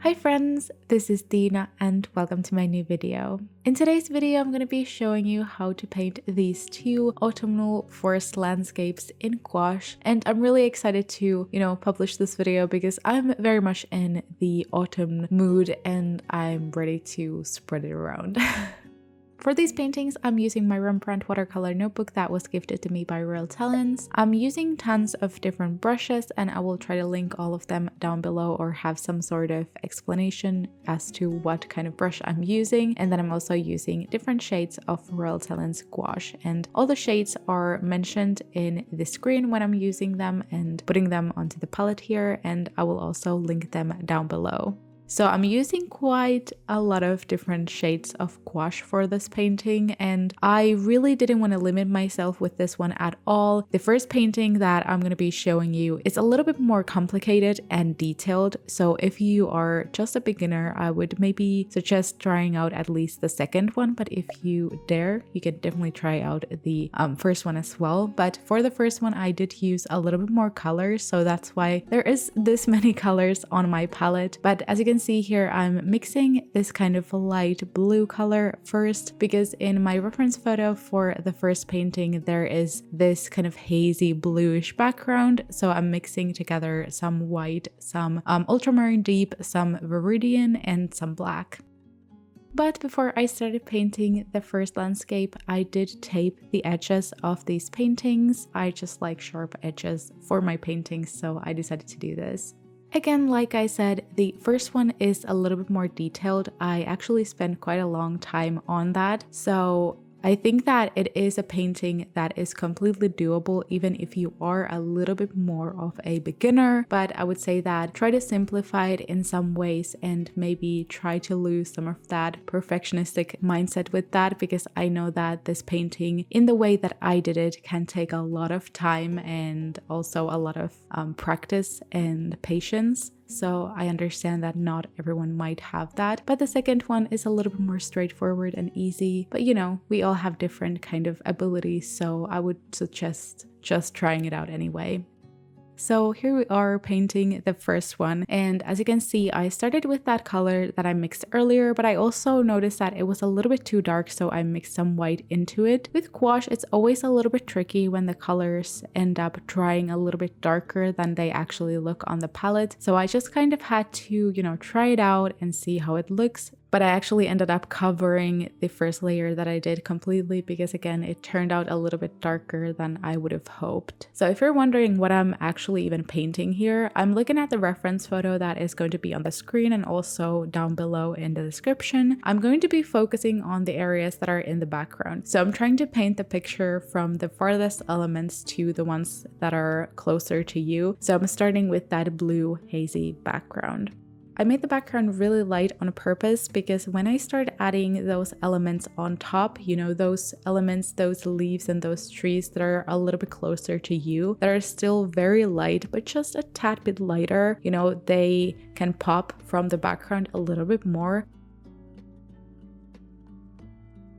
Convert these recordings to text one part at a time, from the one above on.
Hi friends, this is Dina and welcome to my new video. In today's video, I'm going to be showing you how to paint these two autumnal forest landscapes in gouache, and I'm really excited to, publish this video because I'm very much in the autumn mood and I'm ready to spread it around. For these paintings, I'm using my Rembrandt watercolor notebook that was gifted to me by Royal Talens. I'm using tons of different brushes and I will try to link all of them down below or have some sort of explanation as to what kind of brush I'm using. And then I'm also using different shades of Royal Talens gouache, and all the shades are mentioned in the screen when I'm using them and putting them onto the palette here, and I will also link them down below. So I'm using quite a lot of different shades of gouache for this painting, and I really didn't want to limit myself with this one at all. The first painting that I'm going to be showing you is a little bit more complicated and detailed, so if you are just a beginner, I would maybe suggest trying out at least the second one, but if you dare, you can definitely try out the first one as well. But for the first one, I did use a little bit more colors, so that's why there is this many colors on my palette. But as you can see here, I'm mixing this kind of light blue color first, because in my reference photo for the first painting there is this kind of hazy bluish background, so I'm mixing together some white, some ultramarine deep, some vermilion, and some black. But before I started painting the first landscape, I did tape the edges of these paintings. I just like sharp edges for my paintings, so I decided to do this. Again, like I said, the first one is a little bit more detailed. I actually spent quite a long time on that, so I think that it is a painting that is completely doable even if you are a little bit more of a beginner. But I would say that try to simplify it in some ways and maybe try to lose some of that perfectionistic mindset with that, because I know that this painting, in the way that I did it, can take a lot of time and also a lot of practice and patience. So I understand that not everyone might have that, but the second one is a little bit more straightforward and easy. But we all have different kind of abilities, so I would suggest just trying it out anyway. So here we are painting the first one, and as you can see, I started with that color that I mixed earlier, but I also noticed that it was a little bit too dark, so I mixed some white into it. With gouache, it's always a little bit tricky when the colors end up drying a little bit darker than they actually look on the palette, so I just kind of had to, try it out and see how it looks. But I actually ended up covering the first layer that I did completely because, again, it turned out a little bit darker than I would have hoped. So if you're wondering what I'm actually even painting here, I'm looking at the reference photo that is going to be on the screen and also down below in the description. I'm going to be focusing on the areas that are in the background. So I'm trying to paint the picture from the farthest elements to the ones that are closer to you. So I'm starting with that blue hazy background. I made the background really light on purpose because when I start adding those elements on top, those elements, those leaves and those trees that are a little bit closer to you, that are still very light, but just a tad bit lighter, they can pop from the background a little bit more.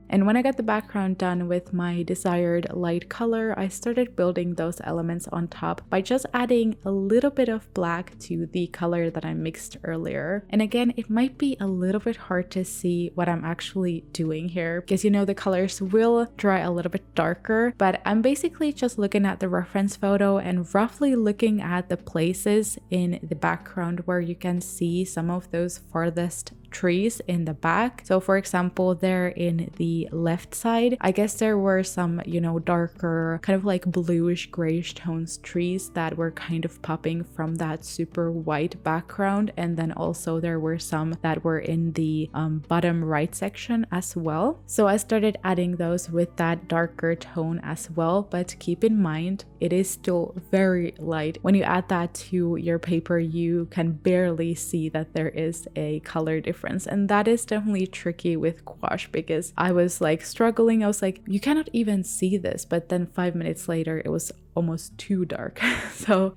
And when I got the background done with my desired light color, I started building those elements on top by just adding a little bit of black to the color that I mixed earlier. And again, it might be a little bit hard to see what I'm actually doing here because the colors will dry a little bit darker, but I'm basically just looking at the reference photo and roughly looking at the places in the background where you can see some of those farthest trees in the back. So for example, there in the left side, I guess there were some, darker kind of like bluish grayish tones trees that were kind of popping from that super white background. And then also there were some that were in the bottom right section as well. So I started adding those with that darker tone as well, but keep in mind, it is still very light. When you add that to your paper, you can barely see that there is a color difference. And that is definitely tricky with gouache because I was like struggling. I was like, you cannot even see this. But then 5 minutes later, it was almost too dark. So,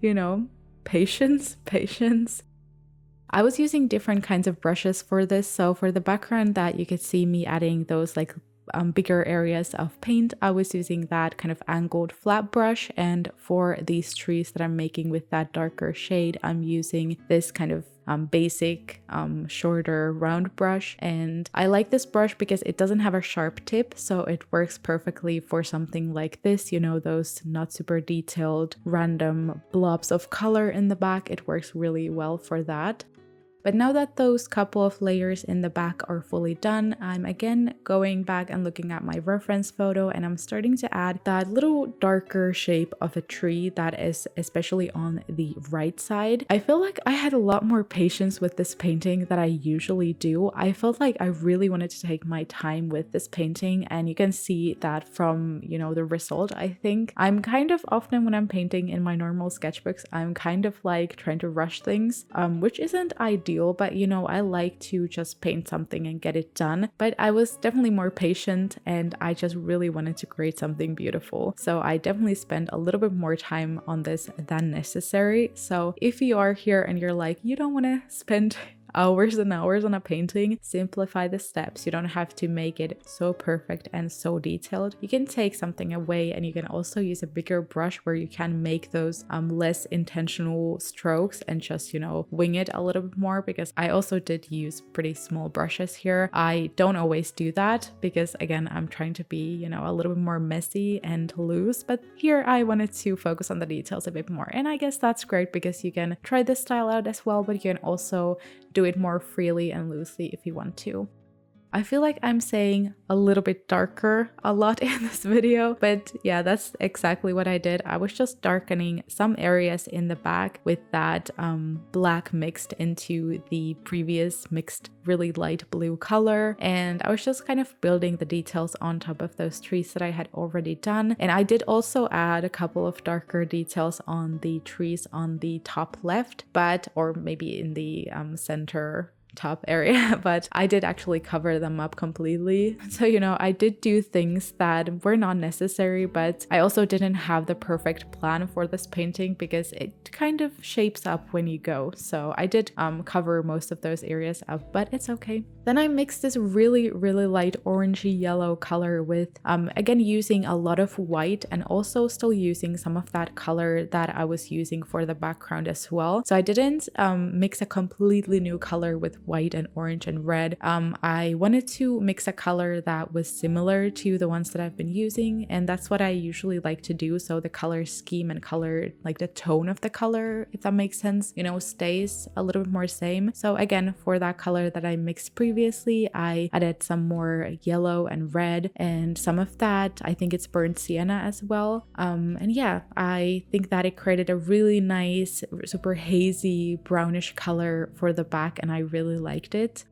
patience. I was using different kinds of brushes for this. So for the background that you could see me adding those like bigger areas of paint, I was using that kind of angled flat brush, and for these trees that I'm making with that darker shade, I'm using this kind of basic shorter round brush. And I like this brush because it doesn't have a sharp tip, so it works perfectly for something like this, you know, those not super detailed random blobs of color in the back. It works really well for that. But now that those couple of layers in the back are fully done, I'm again going back and looking at my reference photo, and I'm starting to add that little darker shape of a tree that is especially on the right side. I feel like I had a lot more patience with this painting than I usually do. I felt like I really wanted to take my time with this painting, and you can see that from, you know, the result. I think I'm kind of often when I'm painting in my normal sketchbooks, I'm kind of like trying to rush things, which isn't ideal, but you know, I like to just paint something and get it done. But I was definitely more patient, and I just really wanted to create something beautiful. So I definitely spent a little bit more time on this than necessary. So if you are here and you're like, you don't want to spend hours and hours on a painting, simplify the steps. You don't have to make it so perfect and so detailed. You can take something away, and you can also use a bigger brush where you can make those less intentional strokes and just, you know, wing it a little bit more, because I also did use pretty small brushes here. I don't always do that because again, I'm trying to be, you know, a little bit more messy and loose, but here I wanted to focus on the details a bit more. And I guess that's great because you can try this style out as well, but you can also do it more freely and loosely if you want to. I feel like I'm saying a little bit darker a lot in this video, but yeah, that's exactly what I did. I was just darkening some areas in the back with that black mixed into the previous mixed really light blue color, and I was just kind of building the details on top of those trees that I had already done. And I did also add a couple of darker details on the trees on the top left, or maybe in the center top area, but I did actually cover them up completely. So, you know, I did do things that were not necessary, but I also didn't have the perfect plan for this painting because it kind of shapes up when you go. So I did cover most of those areas up, but it's okay. Then I mixed this really light orangey yellow color with, again, using a lot of white and also still using some of that color that I was using for the background as well. So I didn't mix a completely new color with white and orange and red. I wanted to mix a color that was similar to the ones that I've been using, and that's what I usually like to do. So the color scheme and color, like the tone of the color, if that makes sense, you know, stays a little bit more same. So again, for that color that I mixed previously, I added some more yellow and red, and some of that, I think it's burnt sienna as well. And yeah, I think that it created a really nice, super hazy brownish color for the back, and I really liked it.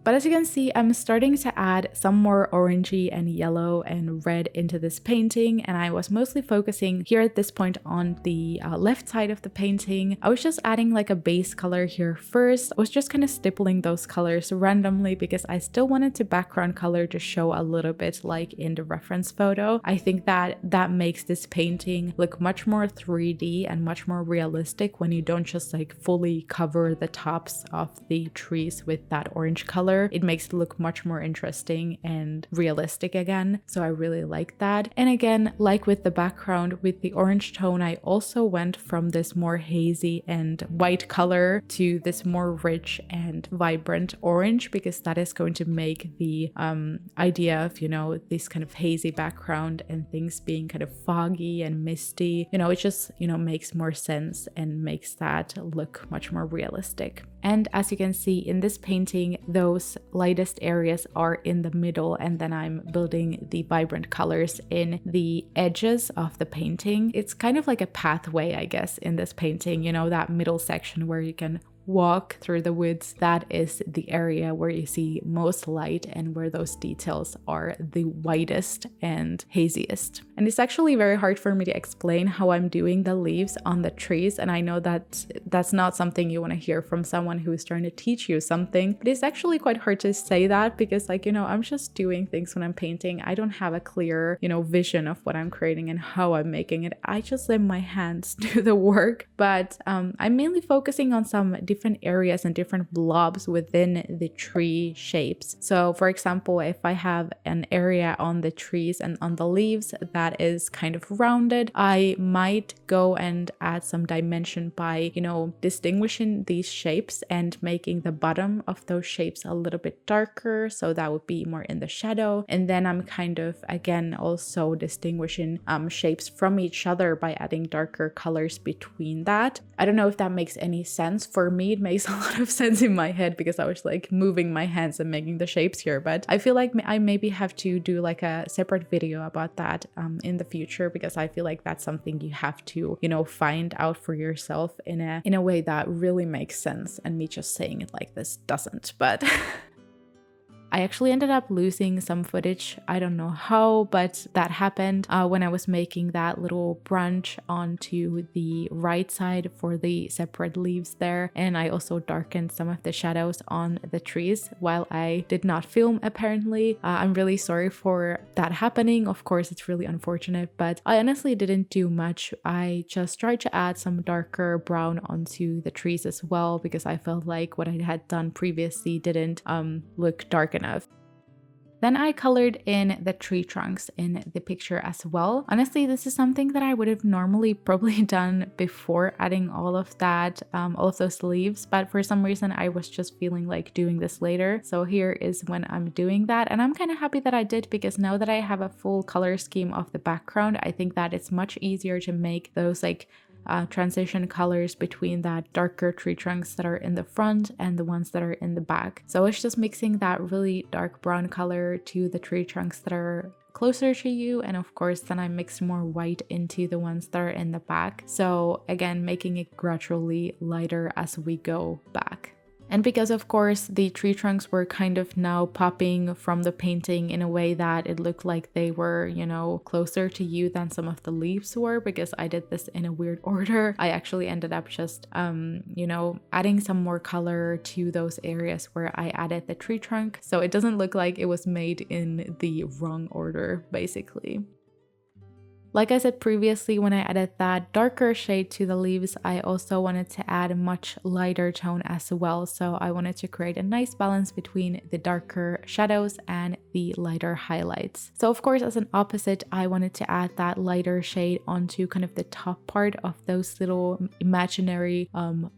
But as you can see, I'm starting to add some more orangey and yellow and red into this painting, and I was mostly focusing here at this point on the left side of the painting. I was just adding like a base color here first. I was just kind of stippling those colors randomly because I still wanted the background color to show a little bit like in the reference photo. I think that makes this painting look much more 3D and much more realistic when you don't just like fully cover the tops of the trees with that orange color. It makes it look much more interesting and realistic again. So I really like that. And again, like with the background, with the orange tone, I also went from this more hazy and white color to this more rich and vibrant orange, because that is going to make the idea of, you know, this kind of hazy background and things being kind of foggy and misty, you know, it just, you know, makes more sense and makes that look much more realistic. And as you can see in this painting, those lightest areas are in the middle, and then I'm building the vibrant colors in the edges of the painting. It's kind of like a pathway, I guess, in this painting, you know, that middle section where you can walk through the woods. That is the area where you see most light and where those details are the whitest and haziest. And it's actually very hard for me to explain how I'm doing the leaves on the trees, and I know that that's not something you want to hear from someone who is trying to teach you something, but it's actually quite hard to say that because, like, you know, I'm just doing things when I'm painting. I don't have a clear, you know, vision of what I'm creating and how I'm making it. I just let my hands do the work. But I'm mainly focusing on some different areas and different blobs within the tree shapes. So for example, if I have an area on the trees and on the leaves that is kind of rounded, I might go and add some dimension by, you know, distinguishing these shapes and making the bottom of those shapes a little bit darker, so that would be more in the shadow. And then I'm kind of again also distinguishing shapes from each other by adding darker colors between that. I don't know if that makes any sense. For me, it makes a lot of sense in my head because I was like moving my hands and making the shapes here, but I feel like I maybe have to do like a separate video about that in the future, because I feel like that's something you have to, you know, find out for yourself in a way that really makes sense, and me just saying it like this doesn't. But I actually ended up losing some footage. I don't know how, but that happened when I was making that little branch onto the right side for the separate leaves there. And I also darkened some of the shadows on the trees while I did not film, apparently. I'm really sorry for that happening. Of course, it's really unfortunate, but I honestly didn't do much. I just tried to add some darker brown onto the trees as well, because I felt like what I had done previously didn't look dark enough. Then I colored in the tree trunks in the picture as well. Honestly, this is something that I would have normally probably done before adding all of that, all of those leaves, but for some reason I was just feeling like doing this later. So here is when I'm doing that, and I'm kind of happy that I did, because now that I have a full color scheme of the background, I think that it's much easier to make those like transition colors between that darker tree trunks that are in the front and the ones that are in the back. So it's just mixing that really dark brown color to the tree trunks that are closer to you, and of course then I mix more white into the ones that are in the back. So again, making it gradually lighter as we go back. And because of course the tree trunks were kind of now popping from the painting in a way that it looked like they were, you know, closer to you than some of the leaves were, because I did this in a weird order, I actually ended up just, you know, adding some more color to those areas where I added the tree trunk. So it doesn't look like it was made in the wrong order, basically. Like I said previously, when I added that darker shade to the leaves, I also wanted to add a much lighter tone as well. So I wanted to create a nice balance between the darker shadows and the lighter highlights. So of course, as an opposite, I wanted to add that lighter shade onto kind of the top part of those little imaginary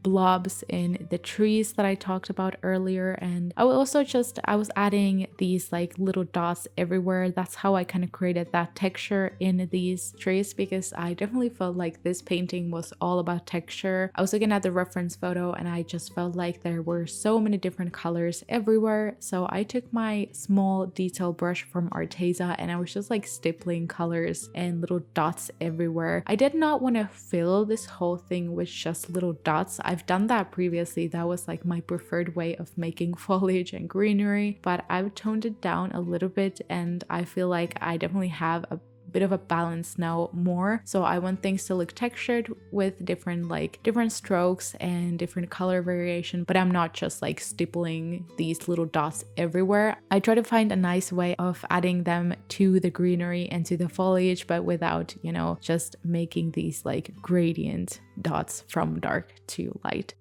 blobs in the trees that I talked about earlier. And I was adding these like little dots everywhere. That's how I kind of created that texture in these trees, because I definitely felt like this painting was all about texture. I was looking at the reference photo and I just felt like there were so many different colors everywhere. So I took my small detail brush from Arteza and I was just like stippling colors and little dots everywhere. I did not want to fill this whole thing with just little dots. I've done that previously. That was like my preferred way of making foliage and greenery, but I've toned it down a little bit and I feel like I definitely have a bit of a balance now more. So I want things to look textured with different strokes and different color variation, but I'm not just like stippling these little dots everywhere. I try to find a nice way of adding them to the greenery and to the foliage, but without, you know, just making these like gradient dots from dark to light.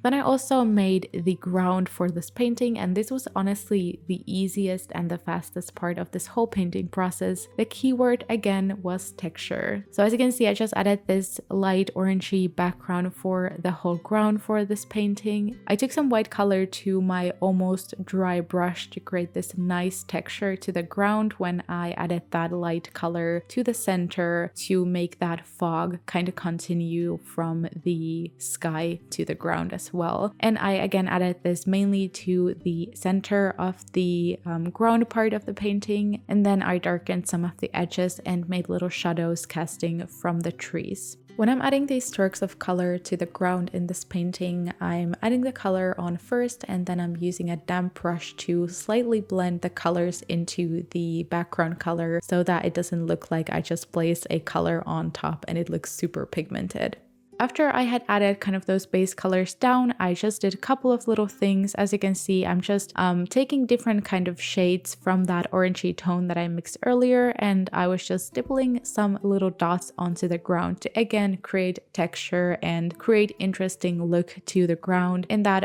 Then I also made the ground for this painting, and this was honestly the easiest and the fastest part of this whole painting process. The keyword again was texture. So as you can see, I just added this light orangey background for the whole ground for this painting. I took some white color to my almost dry brush to create this nice texture to the ground when I added that light color to the center to make that fog kind of continue from the sky to the ground as well. And I again added this mainly to the center of the ground part of the painting, and then I darkened some of the edges and made little shadows casting from the trees. When I'm adding these strokes of color to the ground in this painting, I'm adding the color on first, and then I'm using a damp brush to slightly blend the colors into the background color so that it doesn't look like I just placed a color on top and it looks super pigmented. After I had added kind of those base colors down, I just did a couple of little things. As you can see, I'm just taking different kind of shades from that orangey tone that I mixed earlier, and I was just stippling some little dots onto the ground to again create texture and create interesting look to the ground. In that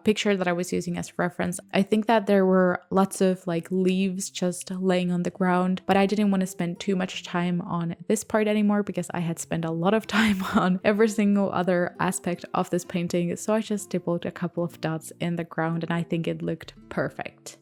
picture that I was using as reference, I think that there were lots of like leaves just laying on the ground, but I didn't want to spend too much time on this part anymore because I had spent a lot of time on every single other aspect of this painting. So I just stippled a couple of dots in the ground and I think it looked perfect.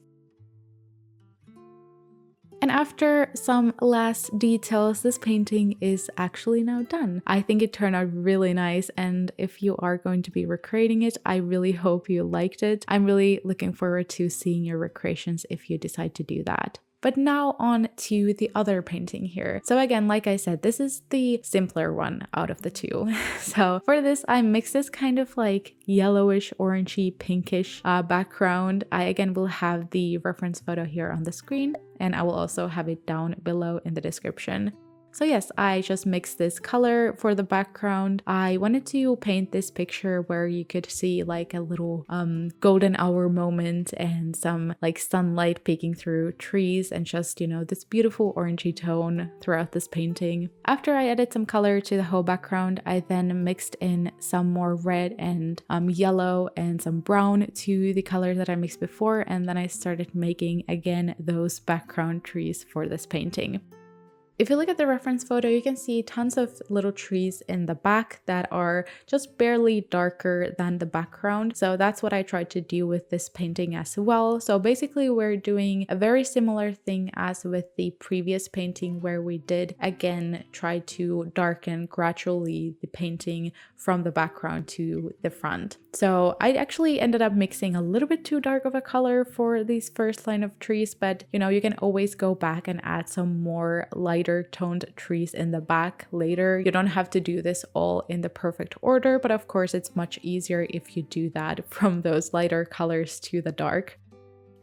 And after some last details, this painting is actually now done. I think it turned out really nice, and if you are going to be recreating it, I really hope you liked it. I'm really looking forward to seeing your recreations if you decide to do that. But now on to the other painting here. So again, like I said, this is the simpler one out of the two. So for this, I mixed this kind of like yellowish, orangey, pinkish background. I again will have the reference photo here on the screen, and I will also have it down below in the description. So yes, I just mixed this color for the background. I wanted to paint this picture where you could see like a little golden hour moment and some like sunlight peeking through trees and just, you know, this beautiful orangey tone throughout this painting. After I added some color to the whole background, I then mixed in some more red and yellow and some brown to the color that I mixed before, and then I started making again those background trees for this painting. If you look at the reference photo, you can see tons of little trees in the back that are just barely darker than the background. So that's what I tried to do with this painting as well. So basically we're doing a very similar thing as with the previous painting, where we did again try to darken gradually the painting from the background to the front. So I actually ended up mixing a little bit too dark of a color for these first line of trees, but you know, you can always go back and add some more lighter toned trees in the back later. You don't have to do this all in the perfect order, but of course it's much easier if you do that from those lighter colors to the dark.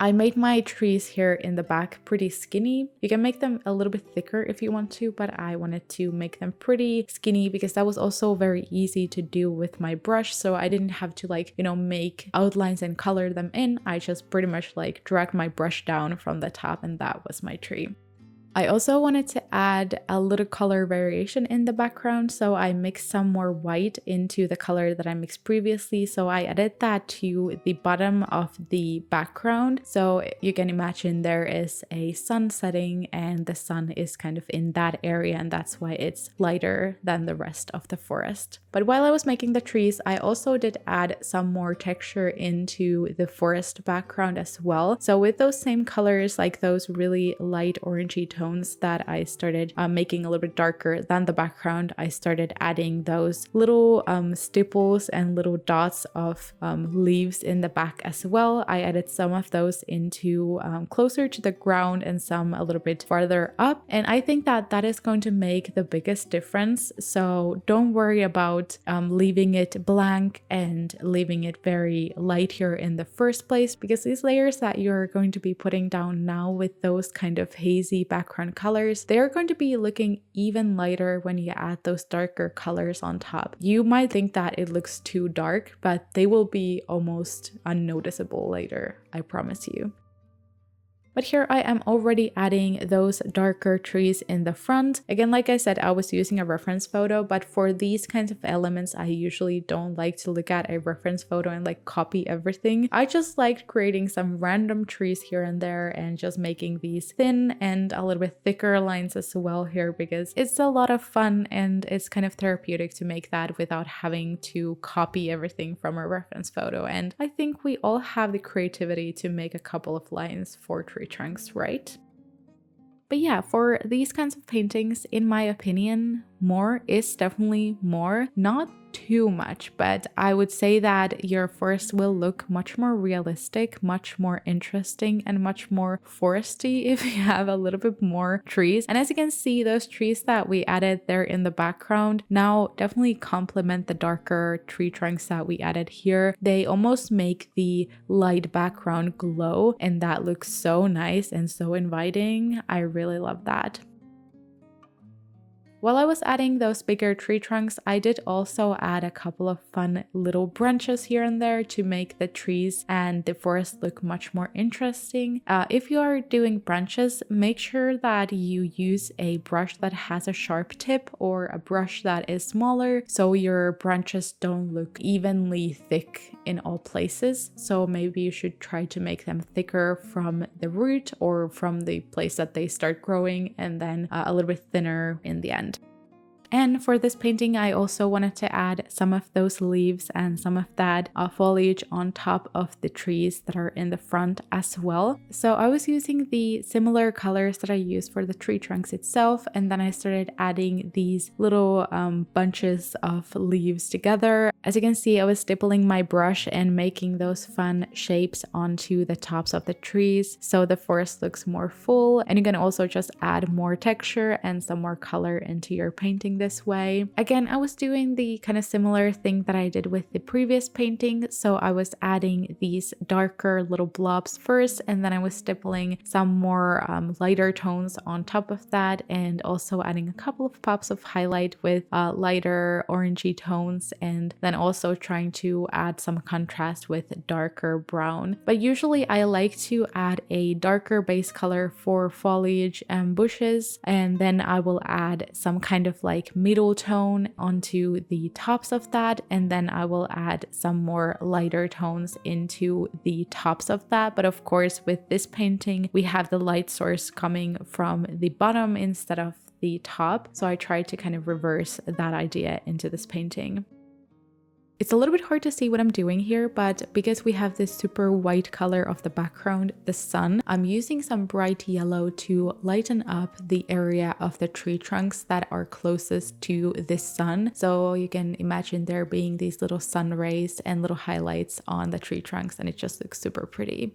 I made my trees here in the back pretty skinny. You can make them a little bit thicker if you want to, but I wanted to make them pretty skinny because that was also very easy to do with my brush. So I didn't have to like, you know, make outlines and color them in. I just pretty much like dragged my brush down from the top and that was my tree. I also wanted to add a little color variation in the background, so I mixed some more white into the color that I mixed previously. So I added that to the bottom of the background. So you can imagine there is a sun setting and the sun is kind of in that area, and that's why it's lighter than the rest of the forest. But while I was making the trees, I also did add some more texture into the forest background as well. So with those same colors, like those really light orangey tones that I started making a little bit darker than the background, I started adding those little stipples and little dots of leaves in the back as well. I added some of those into closer to the ground and some a little bit farther up, and I think that that is going to make the biggest difference. So don't worry about leaving it blank and leaving it very light here in the first place, because these layers that you're going to be putting down now with those kind of hazy background colors, they're going to be looking even lighter when you add those darker colors on top. You might think that it looks too dark, but they will be almost unnoticeable later, I promise you. But here I am already adding those darker trees in the front. Again, like I said, I was using a reference photo, but for these kinds of elements, I usually don't like to look at a reference photo and like copy everything. I just liked creating some random trees here and there and just making these thin and a little bit thicker lines as well here, because it's a lot of fun and it's kind of therapeutic to make that without having to copy everything from a reference photo. And I think we all have the creativity to make a couple of lines for tree trunks, right? But yeah, for these kinds of paintings, in my opinion, more is definitely more. Not too much, but I would say that your forest will look much more realistic, much more interesting, and much more foresty if you have a little bit more trees. And as you can see, those trees that we added there in the background now definitely complement the darker tree trunks that we added here. They almost make the light background glow, and that looks so nice and so inviting. I really love that. While I was adding those bigger tree trunks, I did also add a couple of fun little branches here and there to make the trees and the forest look much more interesting. If you are doing branches, make sure that you use a brush that has a sharp tip or a brush that is smaller so your branches don't look evenly thick in all places. So maybe you should try to make them thicker from the root or from the place that they start growing, and then a little bit thinner in the end. And for this painting, I also wanted to add some of those leaves and some of that foliage on top of the trees that are in the front as well. So I was using the similar colors that I used for the tree trunks itself, and then I started adding these little bunches of leaves together. As you can see, I was stippling my brush and making those fun shapes onto the tops of the trees so the forest looks more full, and you can also just add more texture and some more color into your painting this way. Again, I was doing the kind of similar thing that I did with the previous painting, so I was adding these darker little blobs first, and then I was stippling some more lighter tones on top of that, and also adding a couple of pops of highlight with lighter orangey tones, and then also trying to add some contrast with darker brown. But usually I like to add a darker base color for foliage and bushes, and then I will add some kind of like middle tone onto the tops of that, and then I will add some more lighter tones into the tops of that. But of course, with this painting we have the light source coming from the bottom instead of the top, so I tried to kind of reverse that idea into this painting. It's a little bit hard to see what I'm doing here, but because we have this super white color of the background, the sun, I'm using some bright yellow to lighten up the area of the tree trunks that are closest to the sun. So you can imagine there being these little sun rays and little highlights on the tree trunks, and it just looks super pretty.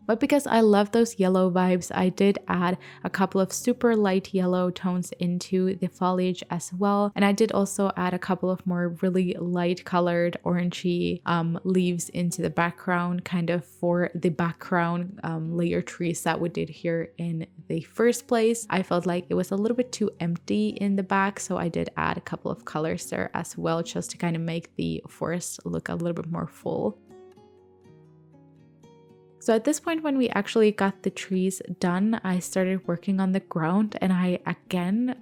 But because I love those yellow vibes, I did add a couple of super light yellow tones into the foliage as well. And I did also add a couple of more really light colored orangey leaves into the background, kind of for the background layer trees that we did here in the first place. I felt like it was a little bit too empty in the back, so I did add a couple of colors there as well, just to kind of make the forest look a little bit more full. So at this point, when we actually got the trees done, I started working on the ground, and I again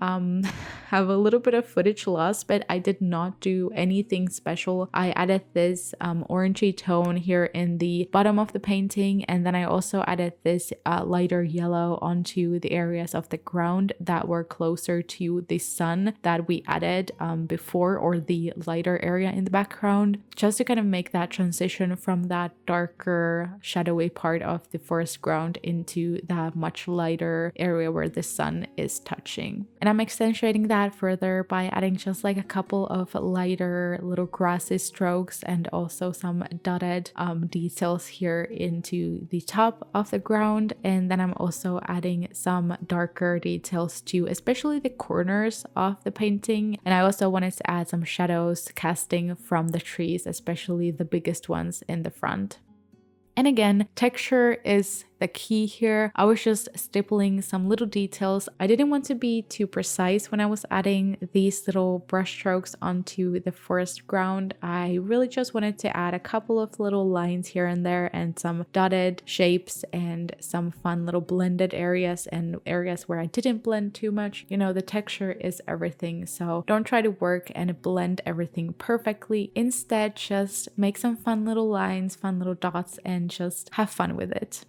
have a little bit of footage loss, but I did not do anything special. I added this orangey tone here in the bottom of the painting, and then I also added this lighter yellow onto the areas of the ground that were closer to the sun that we added before, or the lighter area in the background, just to kind of make that transition from that darker shadowy part of the forest ground into that much lighter area where the sun is touching. And I'm accentuating that further by adding just like a couple of lighter little grassy strokes and also some dotted details here into the top of the ground. And then I'm also adding some darker details to especially the corners of the painting. And I also wanted to add some shadows casting from the trees, especially the biggest ones in the front. And again, texture is the key here. I was just stippling some little details. I didn't want to be too precise when I was adding these little brush strokes onto the forest ground. I really just wanted to add a couple of little lines here and there, and some dotted shapes, and some fun little blended areas, and areas where I didn't blend too much. You know, the texture is everything, so don't try to work and blend everything perfectly. Instead, just make some fun little lines, fun little dots, and just have fun with it.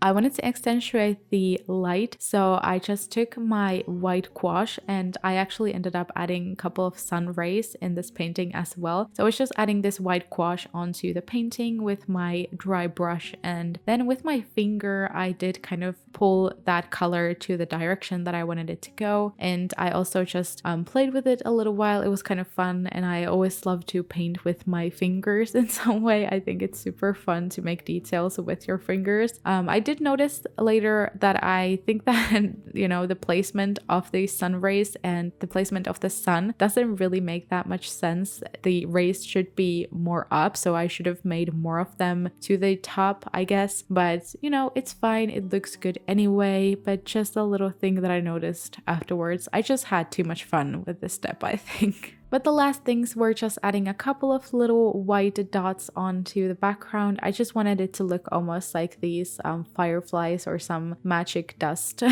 I wanted to accentuate the light, so I just took my white gouache, and I actually ended up adding a couple of sun rays in this painting as well. So I was just adding this white gouache onto the painting with my dry brush, and then with my finger I did kind of pull that color to the direction that I wanted it to go. And I also just played with it a little while. It was kind of fun, and I always love to paint with my fingers in some way. I think it's super fun to make details with your fingers. I did did notice later that I think that, you know, the placement of the sun rays and the placement of the sun doesn't really make that much sense. The rays should be more up, so I should have made more of them to the top, I guess. But, you know, it's fine. It looks good anyway, but just a little thing that I noticed afterwards. I just had too much fun with this step, I think. But the last things were just adding a couple of little white dots onto the background. I just wanted it to look almost like these fireflies or some magic dust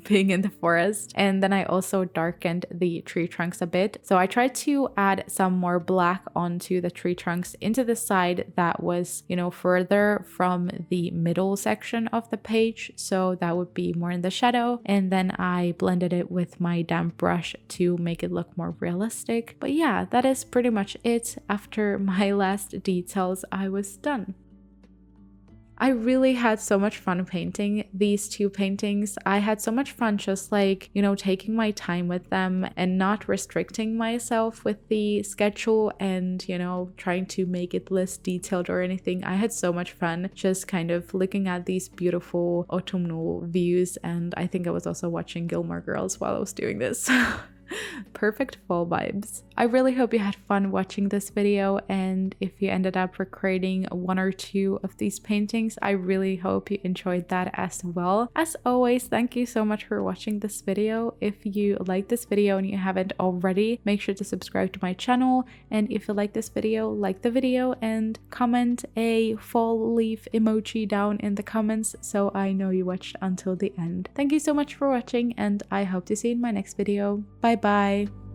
being in the forest. And then I also darkened the tree trunks a bit. So I tried to add some more black onto the tree trunks into the side that was, you know, further from the middle section of the page. So that would be more in the shadow. And then I blended it with my damp brush to make it look more realistic. But yeah, that is pretty much it. After my last details, I was done. I really had so much fun painting these two paintings. I had so much fun just like, you know, taking my time with them and not restricting myself with the schedule and, you know, trying to make it less detailed or anything. I had so much fun just kind of looking at these beautiful autumnal views, and I think I was also watching Gilmore Girls while I was doing this. Perfect fall vibes. I really hope you had fun watching this video, and if you ended up recreating one or two of these paintings, I really hope you enjoyed that as well. As always, thank you so much for watching this video. If you like this video and you haven't already, make sure to subscribe to my channel, and if you like this video, like the video and comment a fall leaf emoji down in the comments so I know you watched until the end. Thank you so much for watching, and I hope to see you in my next video. Bye bye.